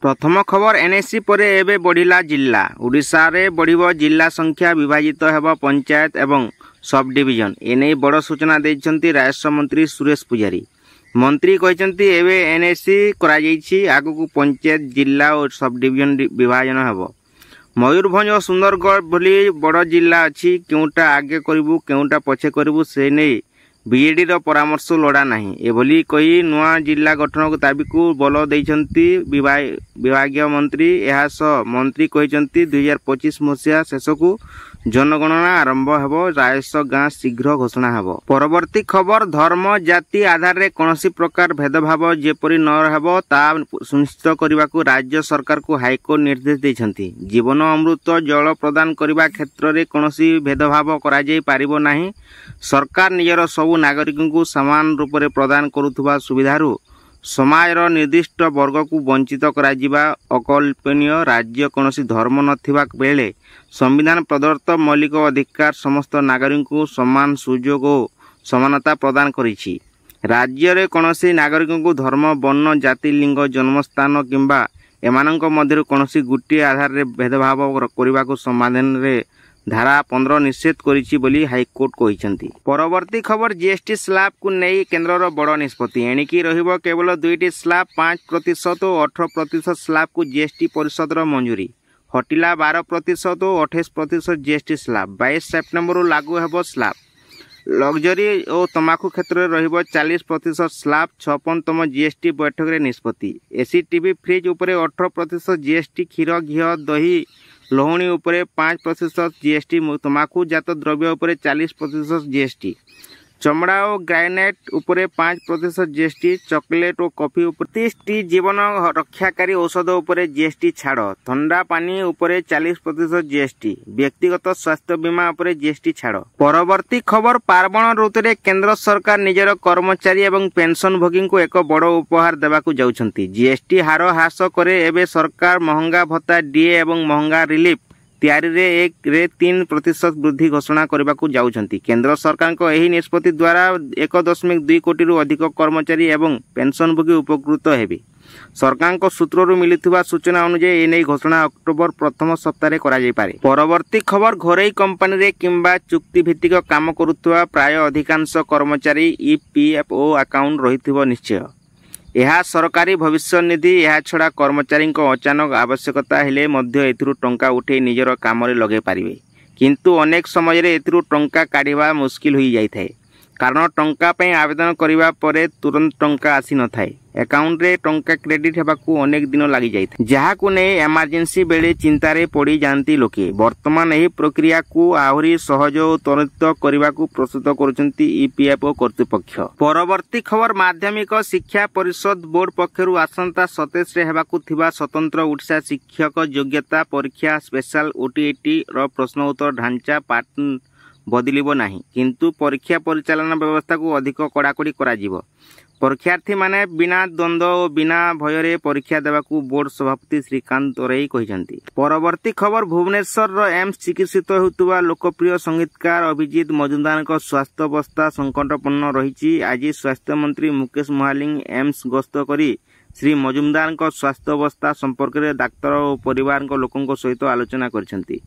प्रथम खबर एनएससी परे एबे बढ़िला जिला ओडिशा रे बढ़िबो जिला संख्या विभाजित हेबो पंचायत एवं सब डिविजन एने बड़ सूचना देइछंती राजस्व मंत्री सुरेश पुजारी। मंत्री कहते एवं एनएससी कराई आगु पंचायत जिला और सब डिविजन विभाजन हेबो। मयूरभंज और सुंदरगढ़ भली बड़ जिला अच्छी केउटा आगे करू केउटा पछे करू से नहीं बीजेडी रो परामर्श लोड़ा नहीं एभली कही नुआ जिला गठन दाबी को बल देइछंती विभागीय मंत्री। यह मंत्री कहते 2025 मसीहा शेष को जनगणना आरंभ हेबो। राजस्व गाँ शीघ्र घोषणा हेबो। परवर्ती खबर धर्म जाति आधार रे कोनोसी प्रकार भेदभाव जेपरि न हेबो ता सुनिश्चित करने को राज्य सरकार को हाईकोर्ट निर्देश देइछंती। जीवन अमृत जल प्रदान करने क्षेत्र में कोनोसी भेदभाव करा जाई पारिबो नाही। सरकार निजर सबु नागरिक को समान रूप से प्रदान करुवा सुविधारू समाज निर्दिष्ट वर्ग को वंचित करा अकल्पनीय। राज्य कोनोसी धर्म नथिबा बेले संविधान प्रदत्त मौलिक अधिकार समस्त नागरिक को समान सुयोग और समानता प्रदान करिछि। राज्य रे कोनोसी नागरिक को धर्म वर्ण जाति लिंग जन्मस्थान किंबा एमानंक मध्य कोनोसी गुटी आधार रे भेदभाव करने को समाधान रे धारा 15 निषेध करिछि बोली हाईकोर्ट कहिसंती। परवर्ती खबर जीएसटी स्लैब को नहीं केंद्र बड़ निष्पत्ति एणिकी रहिबो केवल 2टी स्लैब 5% और 18% स्लैब को जीएसटी परिषद मंजूरी हटिला 12% और 28% जीएसटी स्लैब 22 सेप्टेम्बर लागू हेबो। स्लैब लग्जरी और तंबाकू क्षेत्र में रहिबो 40% स्लैब 56तम जीएसटी बैठक रे निष्पत्ति। एसी टीवी फ्रिज उपरे 18% जीएसटी क्षीर घी दही लहुणी उपरे 5% जीएसटी तंबाकू जात द्रव्य उपरे 40% जीएसटी चमड़ा और ग्राइनेट उपरे 5% जीएसटी चॉकलेट और कॉफी उपरे 30टी जीवन रक्षाकारी औषध उपरे जीएसटी छाड़ ठंडा पानी उपरे 40% जीएसटी व्यक्तिगत स्वास्थ्य बीमा उपरे जीएसटी छाड़। परवर्ती खबर पार्वण ऋतु रे केंद्र सरकार निजर कर्मचारी एवं पेंशनभोगी को एक बड़ उपहार देवाकू जाउछंती। जीएसटी हार ह्रास करे एबे सरकार महंगा भत्ता डीए एवं महंगा रिलीफ तैयारी रे 3% वृद्धि घोषणा करने को जाउछंती। केंद्र सरकार को यही निष्पत्ति द्वारा 1.2 कोटी रु अधिक कर्मचारी एवं पेंशनभोगी उपकृत हेबे। सरकार को सूत्ररू मिलुवा सूचना अनुसार एने घोषणा अक्टोबर प्रथम सप्ताह करा जाय पारे। परवर्ती खबर घरोई कंपनी रे किंबा चुक्ति भित्तिक काम करुवा प्राय अधिकांश कर्मचारी ईपीएफओ अकाउंट रहिथिबो निश्चय। यह सरकारी भविष्य निधि यह छड़ा कर्मचारी अचानक आवश्यकता हेले मध्य एथिरु टंका उठे निजर काम रे लगे पारिबे किंतु अनेक समय रे एथिरु टंका काढिबा मुश्किल होई जाय थाए कारण टंका पे आवेदन करिबा परे तुरंत टंका आसी न थाए। अकाउंट रे टंका क्रेडिट हेबाकू अनेक दिन लागि जाय थाए जहाकू ने इमरजेंसी बेले चिंतारे पड़ी जानती लोके। वर्तमान एही प्रक्रिया को आहुरी सहज और त्वरित करने को प्रस्तुत करुछंती ईपीएफओ कर्तृपक्ष। परवर्ती खबर माध्यमिक शिक्षा परिषद बोर्ड पक्षरु आसंता 27 रे हेबाकू थिबा स्वतंत्र ओडिशा शिक्षक योग्यता परीक्षा स्पेशल ओटीईटी रो प्रश्न उत्तर ढांचा पैटर्न बदलिबो नाही किंतु परीक्षा परिचालन व्यवस्था को अधिक कड़ाकड़ी करा जिवो। परीक्षार्थी माने बिना द्वंद्व और बिना भय परीक्षा देवाकू बोर्ड सभापति श्रीकांत तोरई कहिसंती। परवर्ती खबर भुवनेश्वर रो एम्स चिकित्सित होतुवा लोकप्रिय संगीतकार अभिजीत मजुमदार को स्वास्थ्य अवस्था संकटपूर्ण रही। आज स्वास्थ्य मंत्री मुकेश महालिंग एम्स गस्त करी श्री मजुमदार को स्वास्थ्य अवस्था संपर्क में डाक्तर और परिवार लोकों सहित आलोचना करछंती।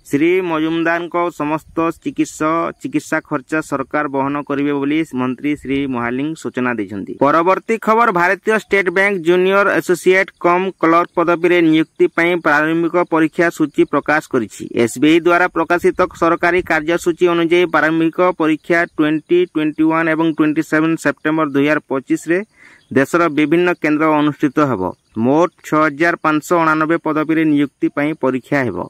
श्री मजुमदार को समस्त चिकित्सा खर्चा सरकार बहन करिवे बोली मंत्री श्री महालिंग सूचना दैछंती। परवर्ती खबर भारतीय स्टेट बैंक जूनियर एसोसिएट कम क्लर्क पदवी रे नियुक्ति पई प्रारंभिक परीक्षा सूची प्रकाश करिछि। एसबीआई द्वारा प्रकाशित सरकारी कार्यसूची अनुसार प्रारंभिक परीक्षा 2021 एवं 27 सेप्टेम्बर 2025 रे देशर विभिन्न केंद्र अनुष्ठित हेबो। मोट 6599 पदवी रे नियुक्ति पई परीक्षा हेबो।